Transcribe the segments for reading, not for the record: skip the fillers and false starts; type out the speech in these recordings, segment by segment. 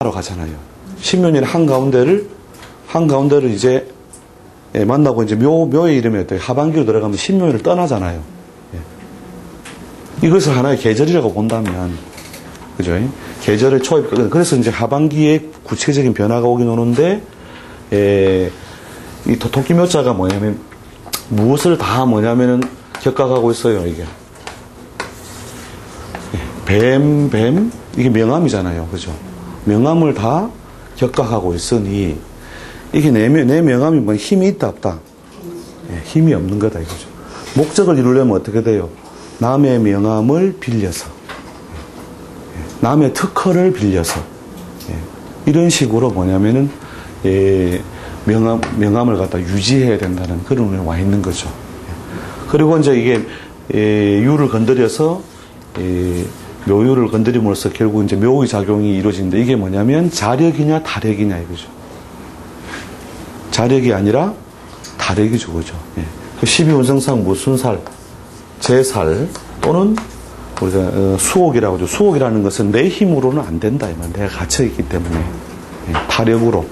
하러 가잖아요. 신묘년의 한가운데를 이제 만나고 이제 묘의 이름이 어때요? 하반기로 들어가면 신묘년을 떠나잖아요. 이것을 하나의 계절이라고 본다면, 그죠? 계절의 초입, 그래서 이제 하반기에 구체적인 변화가 오긴 오는데, 이 토끼묘자가 뭐냐면, 무엇을 다 뭐냐면은 격각하고 있어요, 이게. 뱀, 이게 명암이잖아요, 그죠? 명암을 다 격각하고 있으니, 이게 내 명암이 뭐 힘이 있다, 없다? 힘이 없는 거다, 이거죠. 목적을 이루려면 어떻게 돼요? 남의 명암을 빌려서, 남의 특허를 빌려서, 이런 식으로 뭐냐면은, 명암을 갖다 유지해야 된다는 그런 의미가 와 있는 거죠. 그리고 이제 이게, 유를 건드려서, 묘유를 건드림으로써 결국 이제 묘의 작용이 이루어지는데 이게 뭐냐면 자력이냐 타력이냐 이거죠. 자력이 아니라 타력이죠, 그죠. 12운성상 무슨 살, 제살 또는 우리가 수옥이라고 하죠. 수옥이라는 것은 내 힘으로는 안 된다, 이 말. 내가 갇혀있기 때문에 타력으로.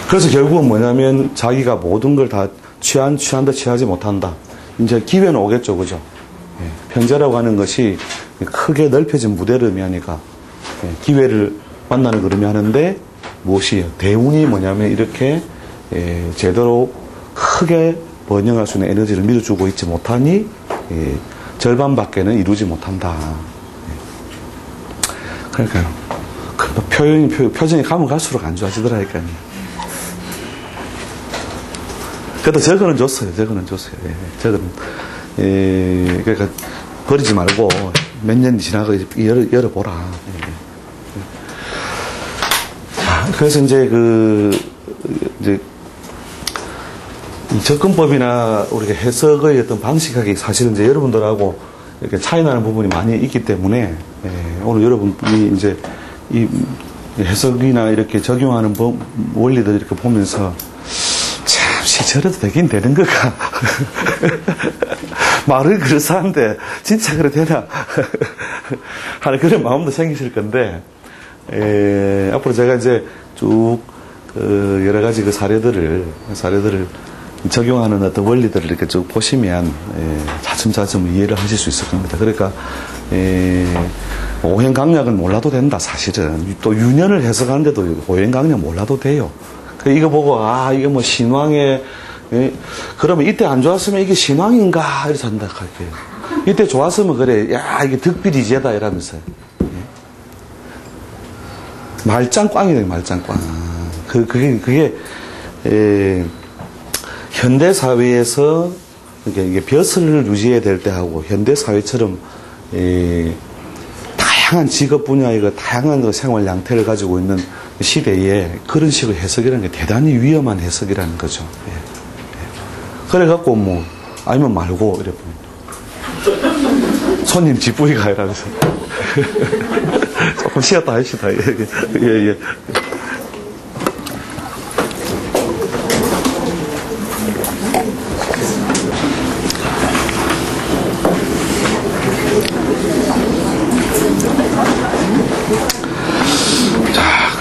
그래서 결국은 뭐냐면 자기가 모든 걸 다 취한다, 취하지 못한다. 이제 기회는 오겠죠, 그죠? 편재라고 하는 것이 크게 넓혀진 무대를 의미하니까 기회를 만나는 걸 의미하는데 무엇이에요? 대운이 뭐냐면 이렇게 제대로 크게 번영할 수 있는 에너지를 밀어주고 있지 못하니 절반밖에는 이루지 못한다. 그러니까요. 표정이 가면 갈수록 안 좋아지더라니까요. 그래도 저거는 줬어요. 그러니까 버리지 말고 몇 년이 지나고 열어보라. 그래서 이제 이 접근법이나 우리가 해석의 어떤 방식하기 사실은 이제 여러분들하고 이렇게 차이 나는 부분이 많이 있기 때문에 오늘 여러분이 이제 이 해석이나 이렇게 적용하는 원리들 이렇게 보면서 저래도 되긴 되는 거가 말을 그럴싸한데 진짜 그래 되나 하는 그런 마음도 생기실 건데 앞으로 제가 이제 쭉 여러 가지 그 사례들을 적용하는 어떤 원리들을 이렇게 쭉 보시면 차츰차츰 이해를 하실 수 있을 겁니다. 그러니까 오행강약은 몰라도 된다. 사실은 또 유년을 해석하는데도 오행강약 몰라도 돼요. 이거 보고 이게 뭐 신왕에 그러면 이때 안 좋았으면 이게 신왕인가 이렇게 생각할게요. 이때 좋았으면 그래 이게 득비리제다 이러면서요. 말짱꽝이네요. 말짱꽝. 그게 현대 사회에서 이게 벼슬을 유지해야 될 때 하고 현대 사회처럼 다양한 직업 분야의 다양한 생활 양태를 가지고 있는 시대에 그런 식의 해석이라는 게 대단히 위험한 해석이라는 거죠. 그래갖고 뭐 아니면 말고 이래 손님 집부이가 이러면서 조금 쉬었다 하시다. 예.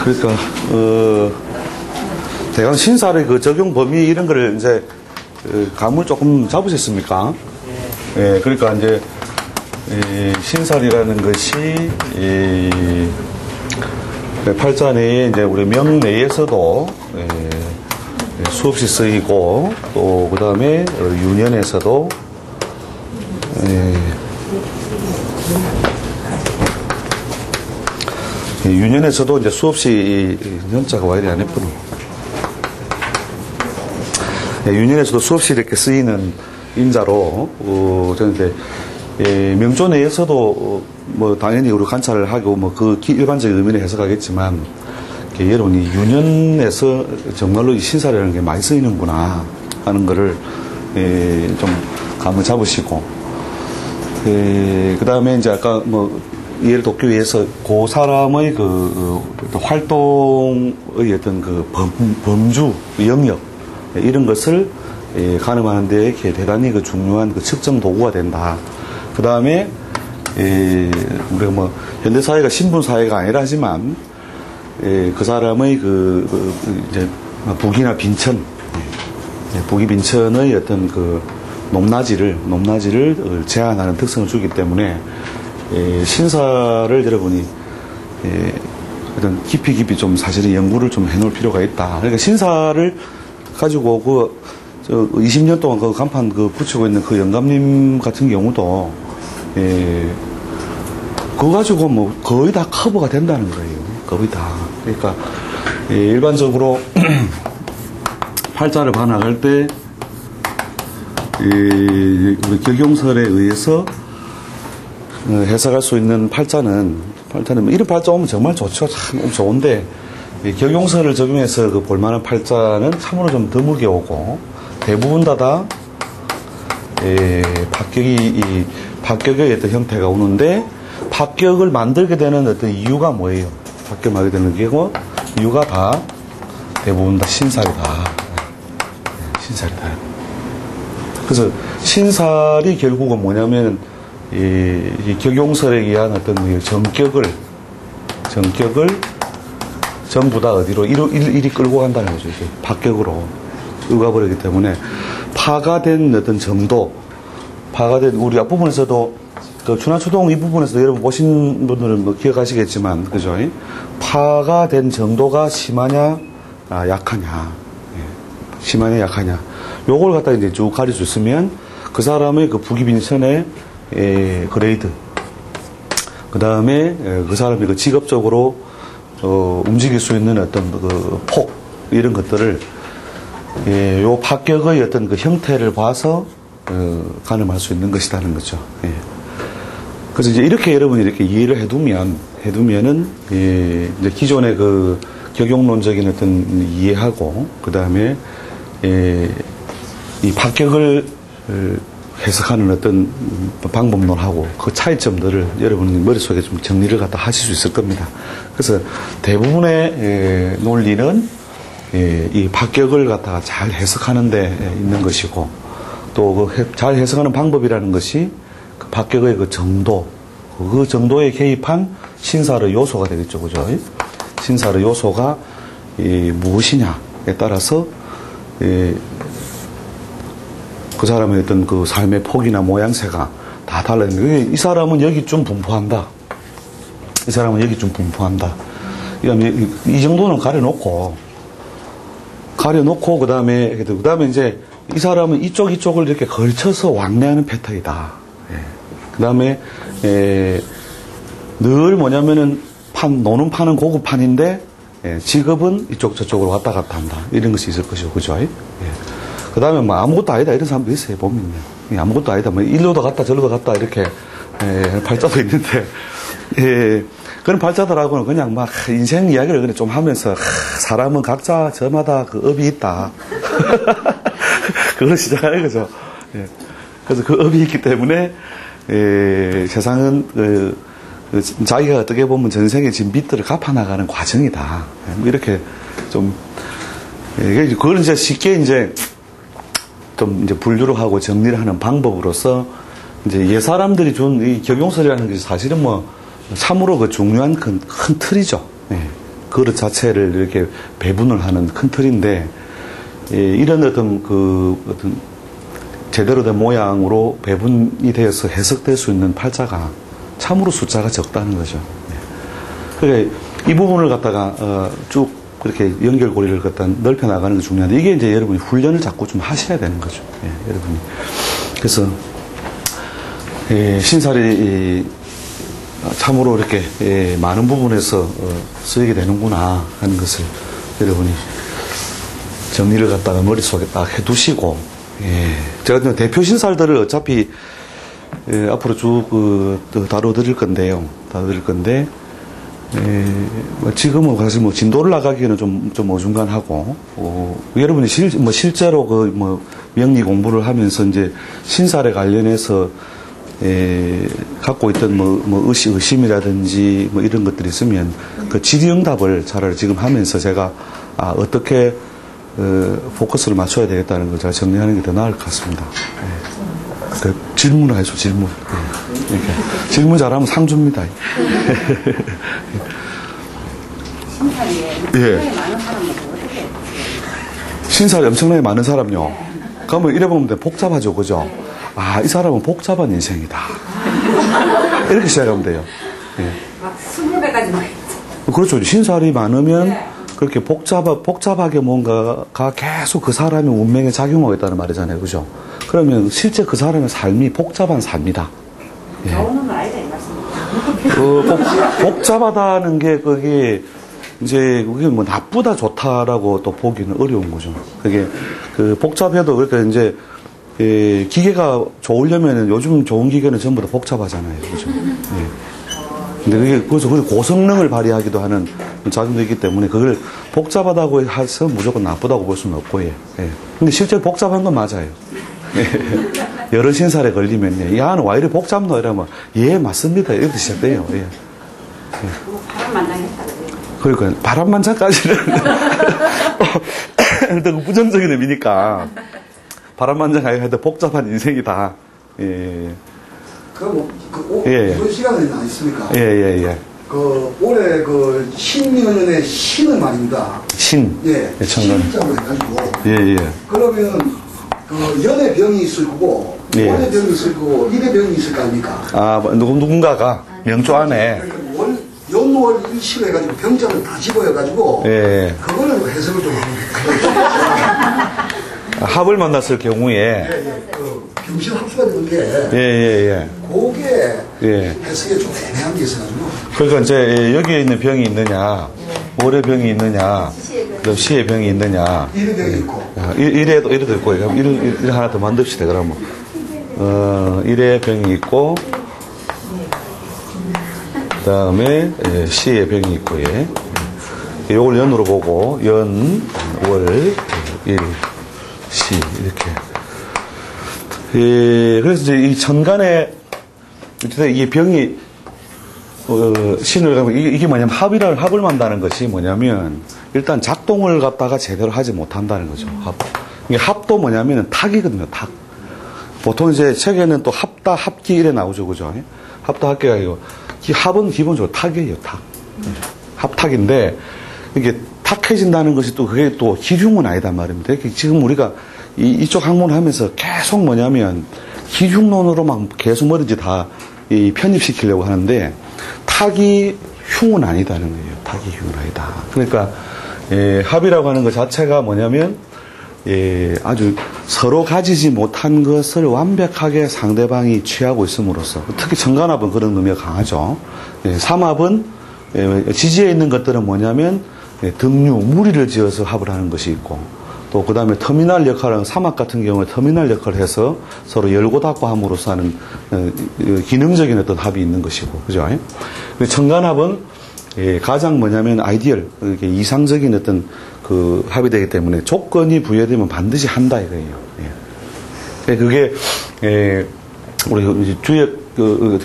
그러니까 대강 신사의 그 적용 범위 이런 거를 이제 감을 조금 잡으셨습니까? 예, 그러니까 이제 신살이라는 것이 팔자 내에 이제 우리 명 내에서도 수없이 쓰이고 또 그 다음에 유년에서도 유년에서도 이제 수없이 연자가 와 이래 안 예쁘노. 유년에서도 수없이 이렇게 쓰이는 인자로 저는 이제 명조 내에서도 뭐 당연히 우리 관찰을 하고 뭐 그 일반적인 의미를 해석하겠지만 여러분이 유년에서 정말로 이 신사라는 게 많이 쓰이는구나 하는 거를 좀 감을 잡으시고 그 다음에 이제 아까 뭐 이해를 돕기 위해서 그 사람의 그 활동의 어떤 그 범주 영역 이런 것을 가늠하는 데 대단히 그 중요한 그 측정 도구가 된다. 그 다음에 우리가 뭐 현대 사회가 신분 사회가 아니라 하지만 그 사람의 이제 북이나 빈천, 북이 빈천의 어떤 그 높낮이를 제한하는 특성을 주기 때문에 신사를 여러분이 어떤 깊이 좀 사실은 연구를 좀 해놓을 필요가 있다. 그러니까 신사를 가지고 20년 동안 그 간판 붙이고 있는 그 영감님 같은 경우도 그거 가지고 뭐 거의 다 커버가 된다는 거예요. 거의 다. 그러니까 일반적으로 팔자를 반항할 때 우리 격용설에 의해서 해석할 수 있는 팔자는 이런 팔자 오면 정말 좋죠. 참 좋은데 격용설을 적용해서 그 볼만한 팔자는 참으로 좀 드물게 오고 대부분 다 합격의 어떤 형태가 오는데 합격을 만들게 되는 어떤 이유가 뭐예요? 합격을 만들게 되는 게고 이유가 다 대부분 다 신살이다. 신살이다. 그래서 신살이 결국은 뭐냐면 이 격용설에 의한 어떤 정격을 전부 다 어디로 이리 끌고 간다는 거죠. 이제 합격으로 가 버리기 때문에 파가 된 어떤 정도, 파가 된 우리 앞부분에서도 그 춘하추동 이 부분에서도 여러분 보신 분들은 뭐 기억하시겠지만 그죠? 파가 된 정도가 심하냐 약하냐, 심하냐 약하냐 요걸 갖다 이제 쭉 가릴 수 있으면 그 사람의 그 부기빈천의 그레이드, 그 다음에 그 사람이 그 직업적으로 움직일 수 있는 어떤 그 폭 이런 것들을 요 합격의 어떤 그 형태를 봐서 가늠할 수 있는 것이라는 거죠. 그래서 이제 이렇게 여러분이 이렇게 이해를 해두면은 이제 기존의 그 격용론적인 어떤 이해하고 그 다음에 이 합격을 해석하는 어떤 방법론하고 그 차이점들을 여러분 머릿속에 좀 정리를 갖다 하실 수 있을 겁니다. 그래서 대부분의 논리는 이 합격을 갖다가 잘 해석하는 데 있는 것이고 또 잘 해석하는 방법이라는 것이 그 합격의 그 정도, 그 정도에 개입한 신사의 요소가 되겠죠. 그죠? 신사의 요소가 무엇이냐에 따라서 그 사람의 어떤 그 삶의 폭이나 모양새가 다 달라요. 이 사람은 여기 좀 분포한다. 이 사람은 여기 좀 분포한다. 이 정도는 가려놓고 그 다음에 이제 이 사람은 이쪽을 이렇게 걸쳐서 왕래하는 패턴이다. 그 다음에 늘 뭐냐면은 노는 판은 고급 판인데 직업은 이쪽 저쪽으로 왔다 갔다 한다. 이런 것이 있을 것이고, 그죠? 그 다음에 뭐 아무것도 아니다 이런 사람도 있어요. 보면 아무것도 아니다. 뭐 일로도 갔다 저로도 갔다 이렇게 팔자도 있는데 그런 팔자들하고는 그냥 막 인생 이야기를 그냥 좀 하면서 사람은 각자 저마다 그 업이 있다. 그걸 시작하는 거죠. 그래서 그 업이 있기 때문에 세상은 자기가 어떻게 보면 전생에 진 빚들을 갚아나가는 과정이다. 뭐 이렇게 좀 그걸 이제 쉽게 이제 좀 이제 분류를 하고 정리를 하는 방법으로서 이제 옛사람들이 준 이 격용설이라는 것이 사실은 뭐 참으로 그 중요한 큰 틀이죠. 그릇 자체를 이렇게 배분을 하는 큰 틀인데 이런 어떤 제대로 된 모양으로 배분이 되어서 해석될 수 있는 팔자가 참으로 숫자가 적다는 거죠. 그러니까 이 부분을 갖다가 쭉 그렇게 연결고리를 갖다 넓혀 나가는 게 중요한데 이게 이제 여러분이 훈련을 자꾸 좀 하셔야 되는 거죠. 여러분이. 그래서 신살이 참으로 이렇게 많은 부분에서 쓰이게 되는구나 하는 것을 여러분이 정리를 갖다가 머릿속에 딱 해두시고 제가 대표 신살들을 어차피 앞으로 쭉 다뤄드릴 건데 지금은 사실 뭐 진도를 나가기에는 좀 어중간하고 여러분이 실제로 명리 공부를 하면서 이제 신살에 관련해서 갖고 있던 의심이라든지 이런 것들이 있으면 그 질의응답을 차라리 지금 하면서 제가 어떻게 포커스를 맞춰야 되겠다는 걸 제가 정리하는 게 더 나을 것 같습니다. 그 질문을 해줘, 질문. 이렇게. 질문 잘하면 상 줍니다. 신사에 많은 사람은 어떻게 해요? 신사에 엄청나게 많은 사람요. 그러면 이래 보면 복잡하죠, 그죠? 아, 이 사람은 복잡한 인생이다. 이렇게 시작하면 돼요. 예. 막 20배까지 막 그렇죠. 신살이 많으면 그렇게 복잡하게 뭔가가 계속 그 사람의 운명에 작용하고 있다는 말이잖아요. 그죠? 그러면 실제 그 사람의 삶이 복잡한 삶이다. 예. 나오는 건 아니다, 이 말씀입니다. 복잡하다는 게 그게 이제 그게 뭐 나쁘다 좋다라고 또 보기는 어려운 거죠. 그게 그 복잡해도 그러니까 이제 기계가 좋으려면은 요즘 좋은 기계는 전부 다 복잡하잖아요. 그죠? 예. 근데 그게 그래서 고성능을 발휘하기도 하는 작용도 있기 때문에 그걸 복잡하다고 해서 무조건 나쁘다고 볼 수는 없고, 예. 예. 근데 실제 복잡한 건 맞아요. 예. 여러 신살에 걸리면, 야, 너 왜 이렇게 복잡노? 이러면, 예, 맞습니다. 이렇게 시작돼요. 예. 바람만장했다. 그러니까, 바람만장까지는, 일단 부정적인 의미니까, 바람만장하게 해도 복잡한 인생이다. 예. 이번 시간은 안 있습니까? 예. 올해 신년의 신은 말입니다. 신. 예. 신자로 해가지고. 예. 그러면, 연애병이 있을 거고, 예. 월애병이 있을 거고, 일애병이 있을 거 아닙니까? 아, 누군가가 명조 안에. 그러니까 연월 일시로 해가지고 병자를 다 집어여가지고, 예. 그거는 해석을 좀 하면 합을 만났을 경우에. 병신 합수가 되는 게, 예. 그게 해석에 좀 애매한 게 있어가지고. 그러니까 이제 여기에 있는 병이 있느냐, 월의 병이 있느냐, 시의 병이 있느냐. 일의 병이 있고. 일에도 있고, 일 하나 더 만듭시다, 그러면. 일의 병이 있고, 그 다음에 시의 병이 있고, 예. 요걸 연으로 보고, 연, 월, 일, 시, 이렇게. 예, 그래서 이제 이 천간에, 이 병이, 신을 가면 이게 뭐냐면 합을 만다는 것이 뭐냐면 일단 작동을 갖다가 제대로 하지 못한다는 거죠. 이게 합도 뭐냐면 탁이거든요, 탁. 보통 이제 책에는 또 합다, 합기 이래 나오죠, 그죠? 합다, 합기가 아니고, 합은 기본적으로 탁이에요, 탁. 합탁인데, 이게 탁해진다는 것이 또 그게 또 기흉은 아니단 말입니다. 지금 우리가 이쪽 학문을 하면서 계속 뭐냐면 기흉론으로만 계속 뭐든지 다 편입시키려고 하는데 탁이 흉은 아니다는 거예요. 탁이 흉은 아니다. 그러니까 합이라고 하는 것 자체가 뭐냐면 아주 서로 가지지 못한 것을 완벽하게 상대방이 취하고 있음으로써 특히 천간합은 그런 의미가 강하죠. 삼합은 지지에 있는 것들은 뭐냐면 등류, 무리를 지어서 합을 하는 것이 있고 또 그 다음에 터미널 역할은 삼합 같은 경우에 터미널 역할을 해서 서로 열고 닫고 함으로써 하는 기능적인 어떤 합이 있는 것이고 그죠? 천간합은 가장 뭐냐면 아이디얼 이상적인 어떤 그 합이 되기 때문에 조건이 부여되면 반드시 한다 이거예요. 그게 우리 주역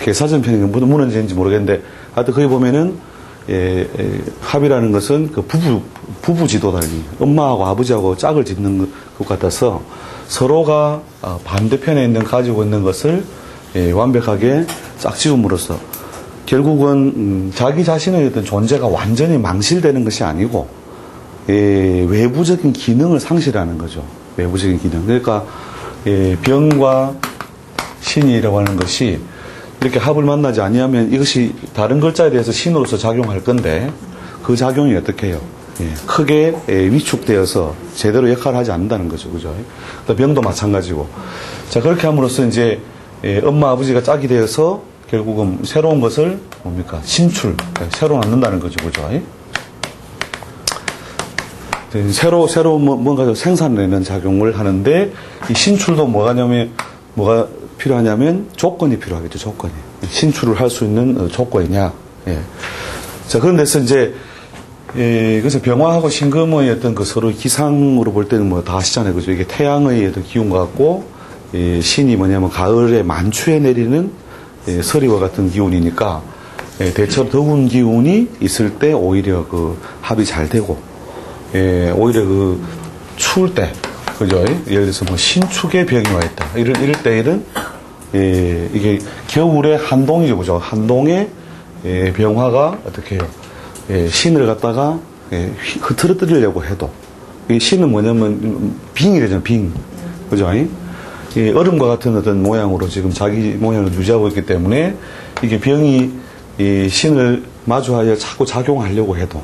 개사전편이 무너지는지 모르겠는데 하여튼 거기 보면은 합이라는 것은 그 부부 지도단이 엄마하고 아버지하고 짝을 짓는 것 같아서 서로가 반대편에 가지고 있는 것을 완벽하게 짝지음으로써 결국은 자기 자신의 어떤 존재가 완전히 망실되는 것이 아니고 외부적인 기능을 상실하는 거죠. 외부적인 기능. 그러니까 병과 신이라고 하는 것이 이렇게 합을 만나지 아니하면 이것이 다른 글자에 대해서 신으로서 작용할 건데 그 작용이 어떻게 해요? 크게 위축되어서 제대로 역할을 하지 않는다는 거죠. 그죠? 병도 마찬가지고. 자, 그렇게 함으로써 이제 엄마, 아버지가 짝이 되어서 결국은 새로운 것을 뭡니까? 신출. 새로 낳는다는 거죠. 그죠? 새로 뭔가 생산되는 작용을 하는데 이 신출도 뭐가 필요하냐면 조건이 필요하겠죠. 조건이. 신출을 할 수 있는 조건이냐. 자, 그런 데서 이제 그래서 병화하고 신금의 어떤 그 서로 기상으로 볼 때는 뭐 다 아시잖아요. 그죠? 이게 태양의 어떤 기운 같고, 신이 뭐냐면 가을에 만추에 내리는 서리와 같은 기운이니까, 대체로 더운 기운이 있을 때 오히려 그 합이 잘 되고, 오히려 추울 때, 그죠? 예를 들어서 뭐 신축에 병이 와 있다. 이럴 때에는, 이게 겨울에 한동이죠, 그죠? 한동에 병화가 어떻게 해요? 신을 갖다가 흐트러뜨리려고 해도, 이 신은 뭐냐면 빙이래잖아요, 빙. 그죠? 얼음과 같은 어떤 모양으로 지금 자기 모양을 유지하고 있기 때문에 이게 병이 이 신을 마주하여 자꾸 작용하려고 해도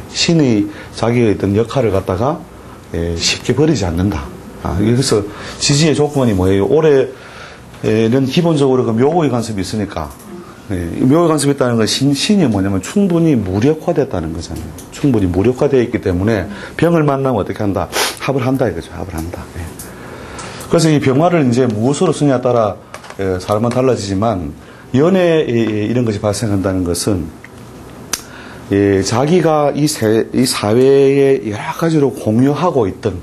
신의 자기의 어떤 역할을 갖다가 쉽게 버리지 않는다. 그래서 지지의 조건이 뭐예요? 올해는 기본적으로 그 묘의 간섭이 있으니까 묘의 간섭이 있다는 건 신이 뭐냐면 충분히 무력화됐다는 거잖아요. 충분히 무력화되어 있기 때문에 병을 만나면 어떻게 한다? 합을 한다 이거죠. 합을 한다. 그래서 이 병화를 이제 무엇으로 쓰냐에 따라 사람은 달라지지만 연애 이런 것이 발생한다는 것은 자기가 이 사회에 여러 가지로 공유하고 있던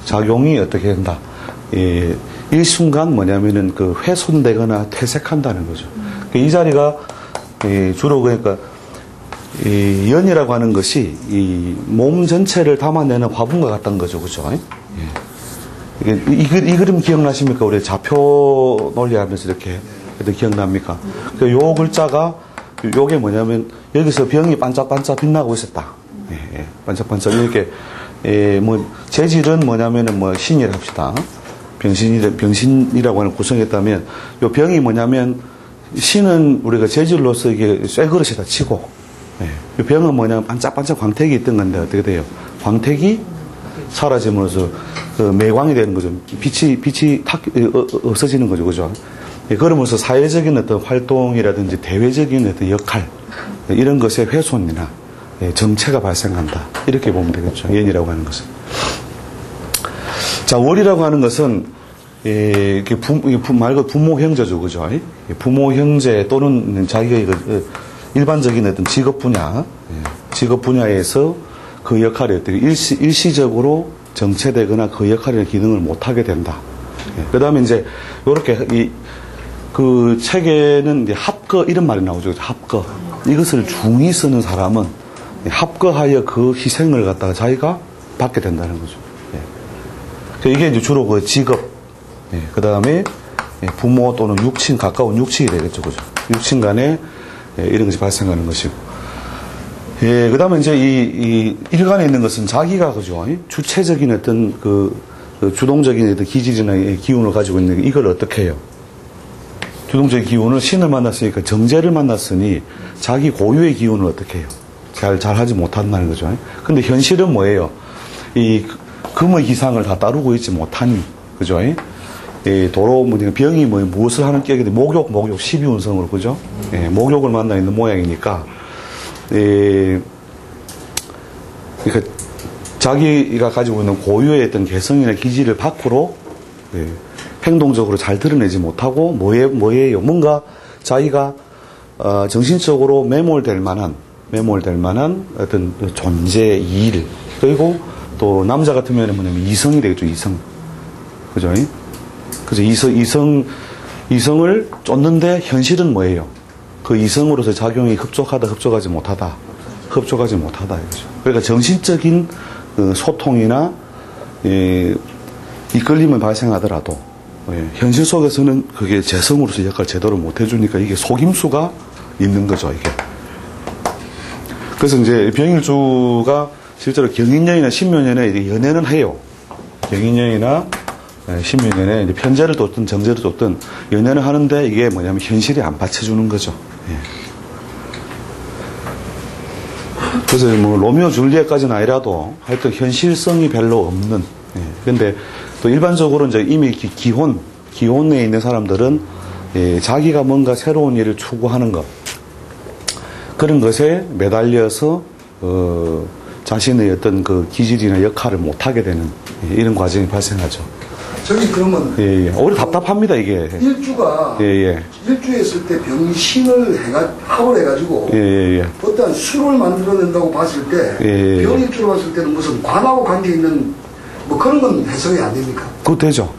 작용이 어떻게 된다. 일순간 뭐냐면은 그 훼손되거나 퇴색한다는 거죠. 이 자리가 주로 그러니까 이 연이라고 하는 것이 이 몸 전체를 담아내는 화분과 같다는 거죠. 그죠? 이 그림 기억나십니까? 우리 좌표 논리하면서 이렇게 기억납니까? 요 글자가, 요게 뭐냐면, 여기서 병이 반짝반짝 빛나고 있었다. 반짝반짝 이렇게, 뭐, 재질은 뭐냐면은 뭐, 신이라 합시다. 병신이라고 하는 구성했다면, 요 병이 뭐냐면, 신은 우리가 재질로서 이게 쇠그릇에다 치고, 요 병은 뭐냐면 반짝반짝 광택이 있던 건데, 어떻게 돼요? 광택이 사라짐으로써 그 매광이 되는 거죠. 빛이 탁 없어지는 거죠. 그죠? 그러면서 사회적인 어떤 활동이라든지 대외적인 어떤 역할, 이런 것의 훼손이나 정체가 발생한다. 이렇게 보면 되겠죠. 연이라고 하는 것은. 자, 월이라고 하는 것은, 말 그대로 부모 형제죠. 그죠? 부모 형제 또는 자기가 일반적인 어떤 직업 분야에서 그 역할이 어떻게 일시적으로 정체되거나 그 역할이나 기능을 못하게 된다. 그 다음에 이제, 요렇게, 그 책에는 이제 합거, 이런 말이 나오죠. 합거. 이것을 중히 쓰는 사람은 합거하여 그 희생을 갖다가 자기가 받게 된다는 거죠. 이게 이제 주로 그 직업, 그 다음에 부모 또는 육친, 가까운 육친이 되겠죠. 그죠. 육친 간에 이런 것이 발생하는 것이고. 그 다음에 이제 이 일간에 있는 것은 자기가, 그죠. 주체적인 어떤 주동적인 어떤 기질이나 기운을 가지고 있는 이걸 어떻게 해요? 주동적인 기운을 신을 만났으니까 정제를 만났으니 자기 고유의 기운을 어떻게 해요? 잘 하지 못한다는 거죠. 근데 현실은 뭐예요? 이 금의 기상을 다 따르고 있지 못하니, 그죠? 도로, 병이 무엇을 하는 격이 목욕, 12운성으로, 그죠? 목욕을 만나 있는 모양이니까, 그러니까 자기가 가지고 있는 고유의 어떤 개성이나 기질을 밖으로, 행동적으로 잘 드러내지 못하고, 뭐예요? 뭔가 자기가, 정신적으로 매몰될 만한 어떤 존재, 일, 그리고 또 남자 같으면 뭐냐면 이성이 되겠죠, 이성. 그죠? 그래서 이성을 쫓는데 현실은 뭐예요? 그 이성으로서 작용이 흡족하지 못하다. 이거죠. 그러니까 정신적인 소통이나, 이끌림을 발생하더라도, 현실 속에서는 그게 재성으로서 역할을 제대로 못 해주니까 이게 속임수가 있는 거죠, 이게. 그래서 이제 병일주가 실제로 경인년이나 신묘년에 연애는 해요. 경인년이나 신묘년에 이제 편제를 뒀든 정제를 뒀든 연애는 하는데 이게 뭐냐면 현실이 안 받쳐주는 거죠. 그래서 뭐 로미오 줄리엣까지는 아니라도 하여튼 현실성이 별로 없는. 근데 또 일반적으로 이제 이미 기혼에 있는 사람들은 자기가 뭔가 새로운 일을 추구하는 것, 그런 것에 매달려서 자신의 어떤 그 기질이나 역할을 못하게 되는 이런 과정이 발생하죠. 저기 그러면 오히려 답답합니다 이게. 일주가 일주에 있을 때 병신을 합을 해가지고 어떠한 수를 만들어낸다고 봤을 때 병일주로 봤을 때는 무슨 관하고 관계 있는 뭐 그런 건 해석이 안 됩니까? 그거 되죠.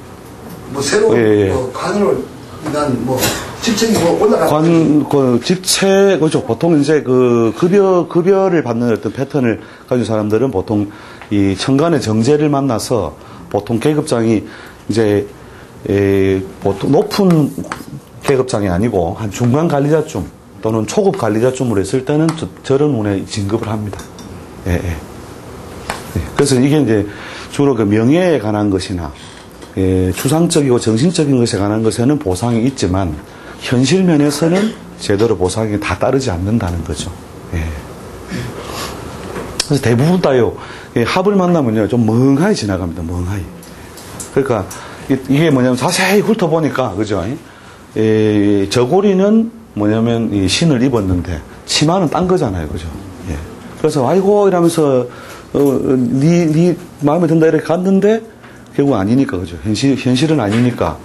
뭐 새로운 뭐 관을 인한 뭐 직책이 올라가는 직책, 그렇죠. 보통 이제 급여를 받는 어떤 패턴을 가진 사람들은 보통 이 천간의 정제를 만나서 보통 계급장이 이제, 보통 높은 계급장이 아니고 한 중간 관리자쯤 또는 초급 관리자쯤으로 했을 때는 저런 운에 진급을 합니다. 예, 예. 그래서 이게 이제 주로 그 명예에 관한 것이나, 추상적이고 정신적인 것에 관한 것에는 보상이 있지만, 현실 면에서는 제대로 보상이 다 따르지 않는다는 거죠. 예. 그래서 대부분 다요, 합을 만나면요, 좀 멍하니 지나갑니다, 멍하니. 그러니까, 이게 뭐냐면 자세히 훑어보니까, 그죠? 저고리는 뭐냐면 이 신을 입었는데, 치마는 딴 거잖아요, 그죠? 예. 그래서, 아이고, 이러면서, 네 마음에 든다 이렇게 갔는데, 결국 아니니까, 그죠? 현실은 아니니까,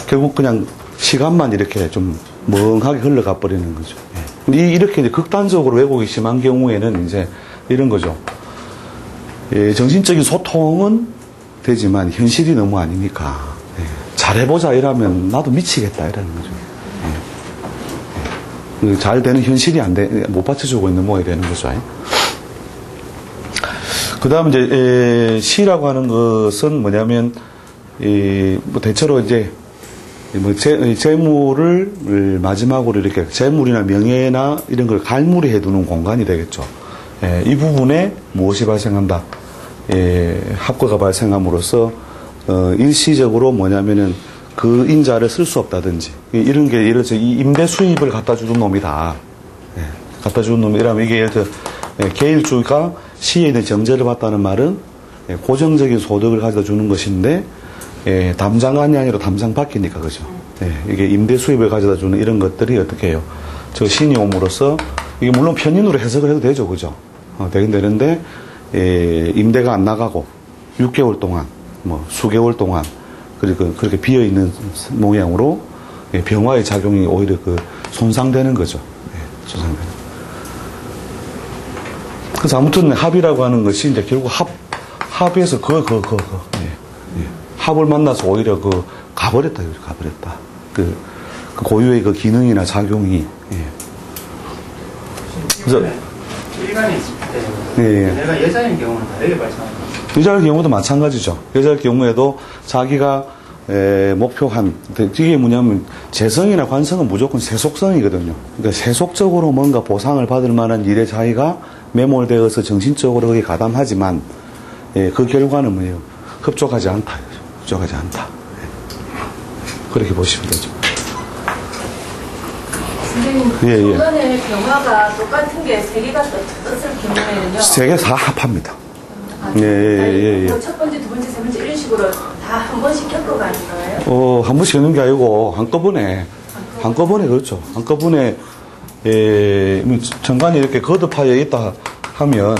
결국 그냥 시간만 이렇게 좀 멍하게 흘러가 버리는 거죠. 예. 이렇게 이제 극단적으로 왜곡이 심한 경우에는 이제 이런 거죠. 정신적인 소통은 되지만 현실이 너무 아니니까, 잘해보자 이러면 나도 미치겠다 이러는 거죠. 잘 되는 현실이 못 받쳐주고 있는 모양이 되는 거죠. 그 다음 이제, 시라고 하는 것은 뭐냐면, 뭐 대체로 이제, 뭐 재물을 마지막으로 이렇게 재물이나 명예나 이런 걸 갈무리 해두는 공간이 되겠죠. 이 부분에 무엇이 발생한다? 합과가 발생함으로써 일시적으로 뭐냐면은 그 인자를 쓸 수 없다든지 이런 게 이렇죠. 이 임대 수입을 갖다 주는 놈이다. 갖다 주는 놈이라면 이게 예를 들어 계일주가 시에 있는 정제를 받다는 말은 고정적인 소득을 가져다 주는 것인데. 담장안이 아니라 담장 밖이니까, 그죠? 이게 임대 수입을 가져다 주는 이런 것들이 어떻게 해요? 저 신이 옴으로써, 이게 물론 편인으로 해석을 해도 되죠, 그죠? 되긴 되는데, 임대가 안 나가고, 6개월 동안, 뭐, 수개월 동안, 그렇게 비어있는 모양으로, 병화의 작용이 오히려 손상되는 거죠. 손상되는. 그래서 아무튼 합이라고 하는 것이 이제 결국 합에서 합을 만나서 오히려 가버렸다. 그 고유의 그 기능이나 작용이. 그래서 일간에 있을 때 내가 여자인 경우는 다르게 발생합니다. 여자의 경우도 마찬가지죠. 여자의 경우에도 자기가 목표한 이게 뭐냐면 재성이나 관성은 무조건 세속성이거든요. 그러니까 세속적으로 뭔가 보상을 받을 만한 일에 자기가 매몰되어서 정신적으로 거기에 가담하지만 그 결과는 뭐예요? 흡족하지 않다. 흡족하지 않다. 그렇게 보시면 되죠. 선생님, 초반에 병화가 똑같은 게 세 개가 떴을 경우에는요? 세 개 다 합합니다. 첫 번째, 두 번째, 세 번째 이런 식으로 다 한 번씩 겪어가는 거예요? 한 번씩 겪는 게 아니고 한꺼번에 그렇죠. 한꺼번에 정관이 이렇게 거듭하여 있다 하면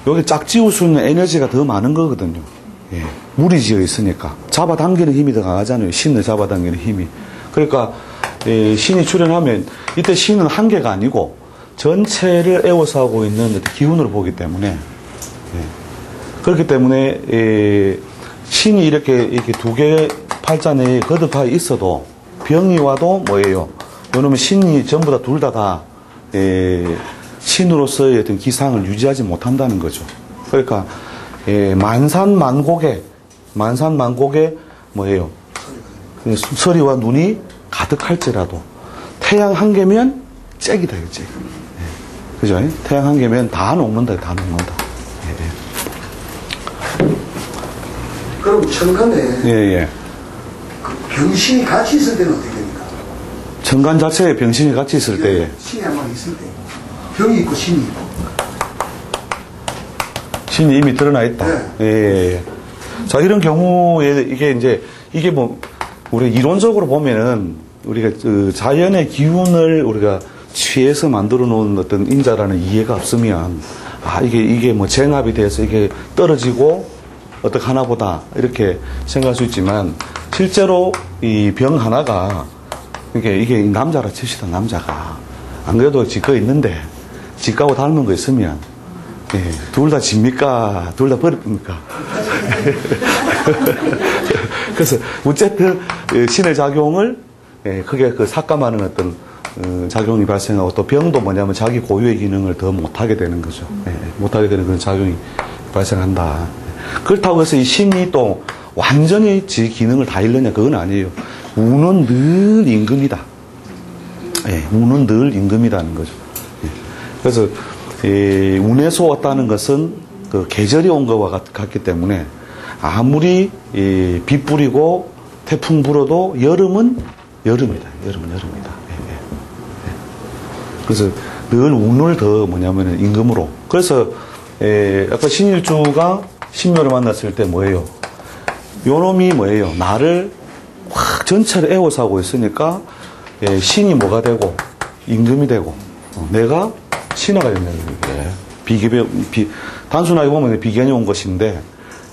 여기 짝지울 수 있는 에너지가 더 많은 거거든요. 물이 지어 있으니까 잡아당기는 힘이 더 강하잖아요. 신을 잡아당기는 힘이. 그러니까 신이 출현하면 이때 신은 한 개가 아니고 전체를 에워싸 하고 있는 기운으로 보기 때문에 그렇기 때문에 신이 이렇게 두 개의 팔자 내에 거듭하여 있어도 병이 와도 뭐예요? 요놈의 신이 전부 다 둘 다 신으로서의 어떤 기상을 유지하지 못한다는 거죠. 그러니까 만산만곡에 뭐예요? 서리와 눈이 가득할지라도 태양 한 개면 잭이다, 잭. 그죠? 태양 한 개면 다 녹는다. 그럼 천간에 그 병신이 같이 있을 때는 어떻게 됩니까? 천간 자체에 병신이 같이 있을 때에 신이 한 번 있을 때 병이 있고 신이 있고 신이 이미 드러나 있다. 자, 이런 경우에 이게 뭐 우리 이론적으로 보면은 우리가 그 자연의 기운을 우리가 취해서 만들어 놓은 어떤 인자라는 이해가 없으면 이게 뭐 쟁합이 돼서 이게 떨어지고 어떻게 하나보다 이렇게 생각할 수 있지만 실제로 이 병 하나가 이게 남자라 칩시다. 남자가 안 그래도 지가 있는데 지가하고 닮은 거 있으면 둘 다 집니까? 둘 다 버립니까? 그래서 어쨌든 신의 작용을 그게 그 삭감하는 어떤 작용이 발생하고 또 병도 뭐냐면 자기 고유의 기능을 더 못하게 되는 거죠. 못하게 되는 그런 작용이 발생한다. 그렇다고 해서 이 신이 또 완전히 지 기능을 다 잃느냐 그건 아니에요. 운은 늘 임금이다. 운은 늘 임금이라는 거죠. 그래서 운에서 왔다는 것은 그 계절이 온 것과 같기 때문에 아무리 비 뿌리고 태풍 불어도 여름은 여름이다. 여름은 여름이다. 그래서 늘 운을 더 뭐냐면은 임금으로. 그래서 아까 신일주가 신묘를 만났을 때 뭐예요? 요놈이 뭐예요? 나를 확 전체를 에워싸 하고 있으니까 신이 뭐가 되고 임금이 되고 내가 신하가 된다는 거예요. 단순하게 보면 비견이 온 것인데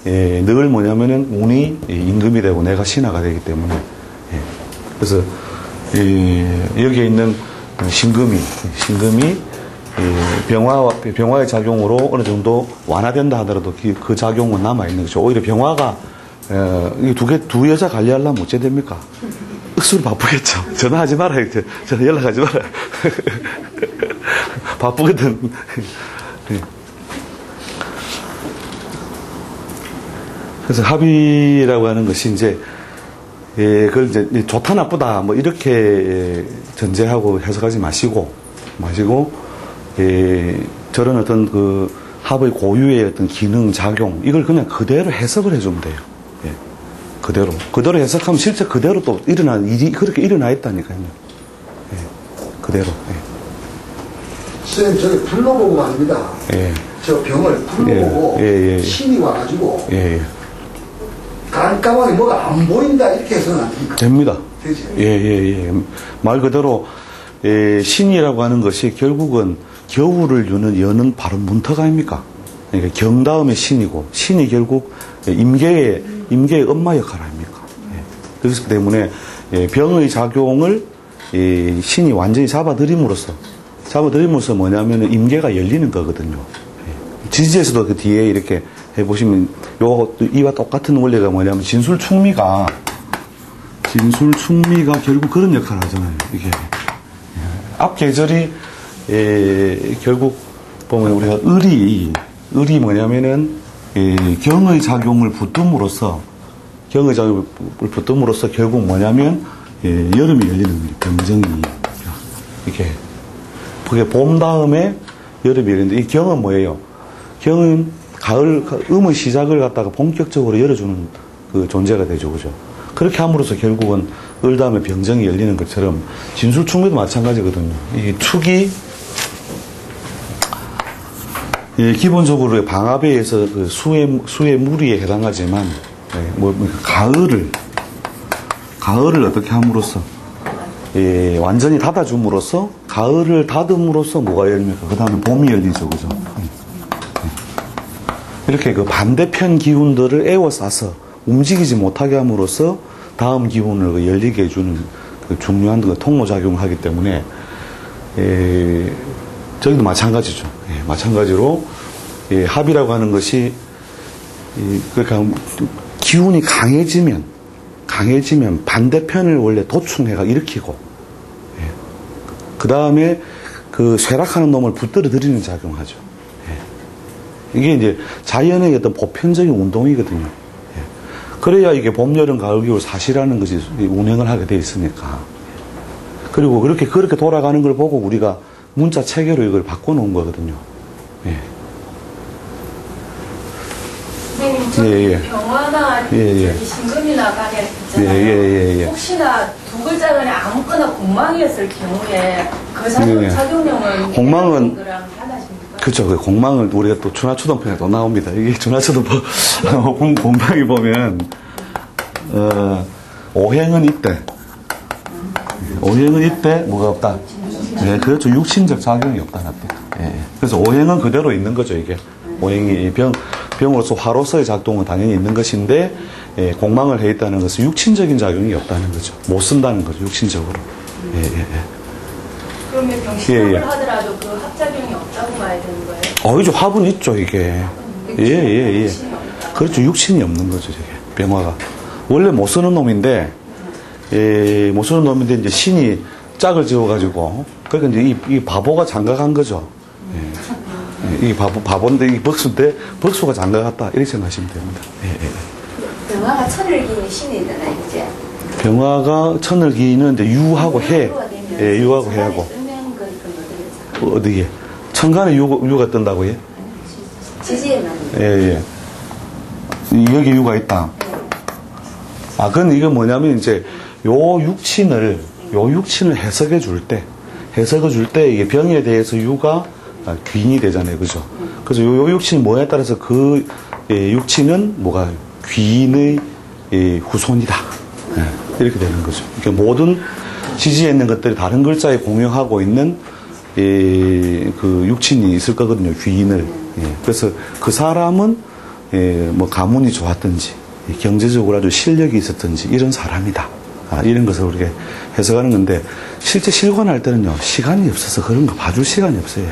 늘 뭐냐면은 운이 임금이 되고 내가 신하가 되기 때문에 그래서 여기에 있는 신금이 병화의 작용으로 어느 정도 완화된다 하더라도 그 작용은 남아있는 거죠. 오히려 병화가 두 여자 관리하려면 어째 됩니까? 억수로 바쁘겠죠. 전화하지 말아요. 전화 연락하지 말아요. 바쁘거든. 그래서 합의라고 하는 것이 이제 그걸 이제 좋다 나쁘다 뭐 이렇게 전제하고 해석하지 마시고 저런 어떤 그 합의 고유의 어떤 기능 작용 이걸 그냥 그대로 해석을 해주면 돼요. 그대로 해석하면 실제 그대로 또 일어난 일이 그렇게 일어나 있다니까요. 그대로. 선생님 저기 불러보고 말입니다. 저 병을 불러보고 신이 와가지고 깜깜하게 뭐가 안 보인다 이렇게 해서는 안 됩니까? 됩니다. 되지? 말 그대로 신이라고 하는 것이 결국은 겨울을 여는 바로 문턱 아닙니까? 그러니까 경 다음에 신이고 신이 결국 임계의 엄마 역할 아닙니까? 그렇기 때문에 병의 작용을 신이 완전히 잡아들임으로써 뭐냐면 임계가 열리는 거거든요. 지지에서도 그 뒤에 이렇게 해보시면 이와 똑같은 원리가 뭐냐면 진술충미가 결국 그런 역할을 하잖아요. 이게 앞 계절이 결국 보면 우리가 을이 뭐냐면은 경의 작용을 붙음으로써 결국 뭐냐면 여름이 열리는 거예요. 병정이 이렇게 그게 봄 다음에 여름이 열리는데 이 경은 뭐예요? 경은 가을 음의 시작을 갖다가 본격적으로 열어주는 그 존재가 되죠, 그죠? 그렇게 함으로써 결국은 을 다음에 병정이 열리는 것처럼 진술충미도 마찬가지거든요. 이 축이 기본적으로 방압에 의해서 그 수의 무리에 해당하지만 가을을 어떻게 함으로써 완전히 닫아줌으로써 가을을 닫음으로써 뭐가 열립니까? 그 다음에 봄이 열리죠, 그죠? 이렇게 그 반대편 기운들을 에워싸서 움직이지 못하게 함으로써 다음 기운을 열리게 해주는 그 중요한 그 통로작용을 하기 때문에 저기도 마찬가지죠. 마찬가지로 합이라고 하는 것이 그러니까 기운이 강해지면 반대편을 원래 도충해가 일으키고 그 다음에 그 쇠락하는 놈을 붙들어 들이는 작용하죠. 이게 이제 자연의 어떤 보편적인 운동이거든요. 그래야 이게 봄, 여름, 가을, 겨울 사시라는 것이 운행을 하게 돼 있으니까. 그리고 그렇게 돌아가는 걸 보고 우리가 문자 체계로 이걸 바꿔놓은 거거든요. 선생님, 병화나 신금이나 간에 있잖아요. 혹시나 두 글자 간에 아무거나 공망이었을 경우에 그 작용력은 공망은 그렇죠. 그 공망을 우리가 또 준하초등편에 또 나옵니다. 이게 준하초등편 공망이 보면 오행은 이때 뭐가 없다. 그렇죠. 육신적 작용이 없다. 그래서 오행은 그대로 있는 거죠. 이게 오행이 병으로서 화로서의 작동은 당연히 있는 것인데 공망을 해 있다는 것은 육신적인 작용이 없다는 거죠. 못 쓴다는 거죠. 육신적으로. 그러면 병신을 하더라도 그 합작용이 없다고 봐야 되는 거예요? 이제 합은 있죠, 이게. 그렇죠. 육신이 없는 거죠, 이게. 병화가. 원래 못 쓰는 놈인데, 모순을 놓으면 이제 신이 짝을 지어가지고, 그러니까 이제 이 바보가 장가간 거죠. 이 바보인데, 이 벅수인데, 벅수가 장가갔다. 이렇게 생각하시면 됩니다. 병화가 천을기인 신이잖아요, 이제. 병화가 천을기는 이제 유하고 해. 유하고 해하고. 어디에? 천간에 유가 뜬다고 해? 지지에만. 여기 유가 있다. 그건 이게 뭐냐면 이제 요 육친을 해석해 줄 때 이게 병에 대해서 유가 귀인이 되잖아요. 그죠? 그래서 요 육친이 뭐에 따라서 그 육친은 뭐가 귀인의 후손이다. 이렇게 되는 거죠. 그러니까 모든 지지에 있는 것들이 다른 글자에 공유하고 있는 그 육친이 있을 거거든요. 귀인을. 그래서 그 사람은 뭐 가문이 좋았든지 경제적으로 아주 실력이 있었든지 이런 사람이다. 이런 것을 우리가 해석하는 건데 실제 실관할 때는요. 시간이 없어서 그런 거 봐줄 시간이 없어요.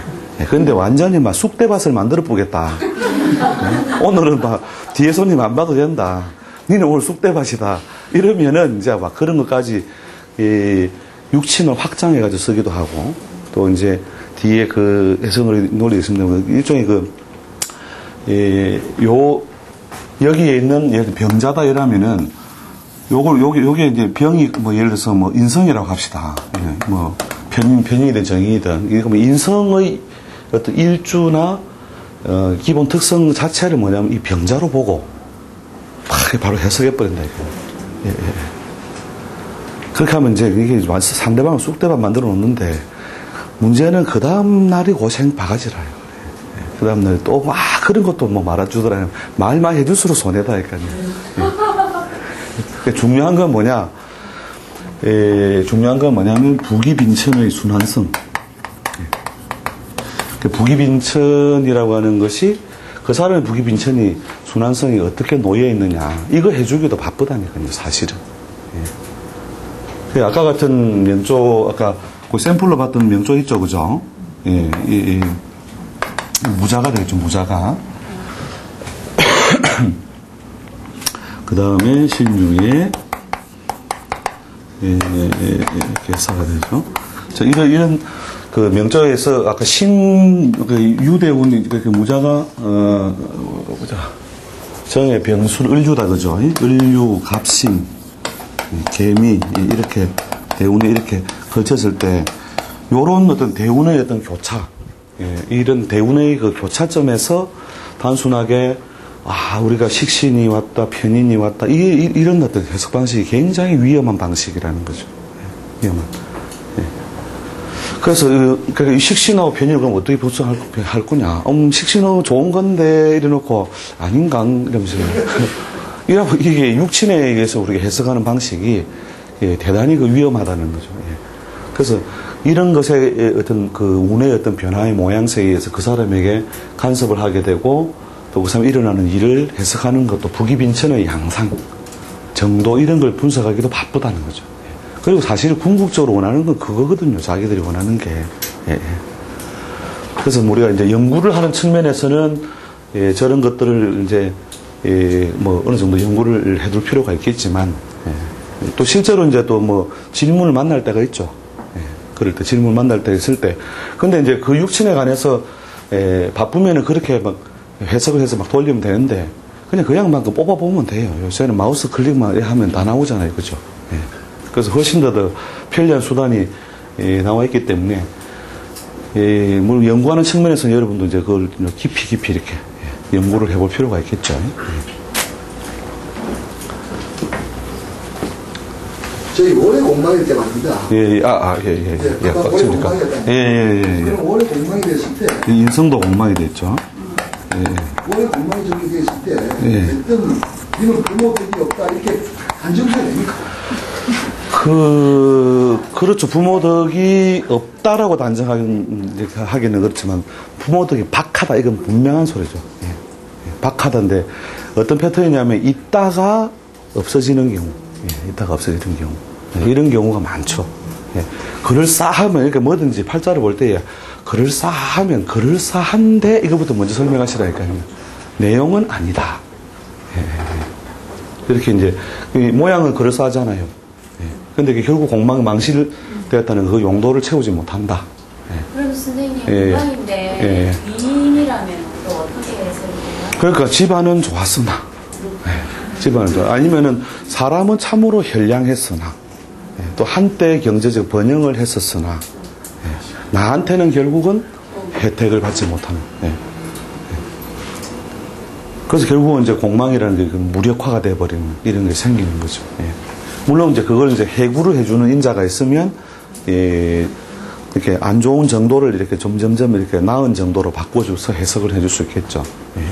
그런데 완전히 막 쑥대밭을 만들어 보겠다. 오늘은 막 뒤에 손님 안 봐도 된다. 니는 오늘 쑥대밭이다. 이러면은 이제 막 그런 것까지 육친을 확장해가지고 쓰기도 하고 또 이제 뒤에 그 해석을 논리 있습니다. 일종의 여기에 있는 예를 들어 병자다 이러면은 요게 이제 병이 뭐 예를 들어서 뭐 인성이라고 합시다. 뭐 편익이든 정의이든 이거 뭐 인성의 어떤 일주나 기본 특성 자체를 뭐냐면 이 병자로 보고 바로 해석해 버린다 이거. 그렇게 하면 이제 이게 상대방을 쑥대밭 만들어 놓는데 문제는 그 다음 날이 고생 바가지라요. 그 다음 날 또 막 그런 것도 뭐 말아주더라요. 말만 해줄수록 손해다니까요. 중요한 건 뭐냐? 중요한 건 뭐냐면 부기빈천의 순환성. 부기빈천이라고 하는 것이 그 사람의 부기빈천이 순환성이 어떻게 놓여 있느냐. 이거 해주기도 바쁘다니까요, 사실은. 아까 같은 명조, 아까 그 샘플로 봤던 명조 있죠, 그죠? 무자가 되겠죠, 무자가. 그 다음에 신유에 개사가 되죠. 자, 이런 그 명조에서 아까 유대운 그 무자가 보자. 정의 병술 을유다 그죠? 을유 갑신 개미 이렇게 대운에 이렇게 걸쳤을 때 요런 어떤 대운의 어떤 교차 이런 대운의 그 교차점에서 단순하게 우리가 식신이 왔다, 편인이 왔다, 이런 어떤 해석 방식이 굉장히 위험한 방식이라는 거죠. 위험한. 그래서, 이 식신하고 편인을 그럼 어떻게 보충할 거냐. 식신은 좋은 건데, 이래놓고, 아닌가, 이러면서. 이게 육친에 의해서 우리가 해석하는 방식이 대단히 위험하다는 거죠. 그래서 이런 것에 어떤 그 운의 어떤 변화의 모양새에 의해서 그 사람에게 간섭을 하게 되고, 또 그 사람이 일어나는 일을 해석하는 것도 부기빈천의 양상, 정도 이런 걸 분석하기도 바쁘다는 거죠. 그리고 사실 궁극적으로 원하는 건 그거거든요. 자기들이 원하는 게. 그래서 우리가 이제 연구를 하는 측면에서는 저런 것들을 이제 뭐 어느 정도 연구를 해둘 필요가 있겠지만 또 실제로 이제 또 뭐 질문을 만날 때가 있죠. 그럴 때 질문을 만날 때 있을 때. 근데 이제 그 육친에 관해서 바쁘면은 그렇게 막 해석을 해서 막 돌리면 되는데 그냥 막 뽑아보면 돼요. 요새는 마우스 클릭만 하면 다 나오잖아요. 그죠? 그래서 훨씬 더 편리한 수단이 나와 있기 때문에 물론 연구하는 측면에서는 여러분도 이제 그걸 깊이 이렇게 연구를 해볼 필요가 있겠죠. 저희 올해 공방일 때 말입니다. 예. 올해 공방이 됐다. 그럼 올해 공방이 됐을 때 인성도 공방이 됐죠. 올해 공방이 저렇게 됐을 때 어떤 이런 부모들이 없다 이렇게 한정사 됩니까? 그렇죠. 부모덕이 없다라고 단정하기는 그렇지만, 부모덕이 박하다, 이건 분명한 소리죠. 박하다인데, 어떤 패턴이냐면, 있다가 없어지는 경우. 있다가 없어지는 경우. 이런 경우가 많죠. 그럴싸하면, 그러니까 뭐든지 팔자를 볼 때, 그럴싸하면, 그럴싸한데, 이거부터 먼저 설명하시라니까요. 내용은 아니다. 이렇게 이제, 모양은 그럴싸하잖아요. 근데 이게 결국 공망이 망실되었다는 그 용도를 채우지 못한다. 예. 그럼 선생님, 예, 공망인데 위인이라면 또 어떻게 해석되나요? 그러니까 집안은 좋았으나, 예. 집안은 아니면은 사람은 참으로 현량했으나, 예. 또 한때 경제적 번영을 했었으나, 예. 나한테는 결국은 혜택을 받지 못하는. 예. 그래서 결국은 이제 공망이라는 게 무력화가 돼버리는 이런 게 생기는 거죠. 예. 물론 이제 그걸 이제 해구를 해주는 인자가 있으면, 예, 이렇게 안 좋은 정도를 이렇게 점점점 이렇게 나은 정도로 바꿔줘서 해석을 해줄 수 있겠죠. 예.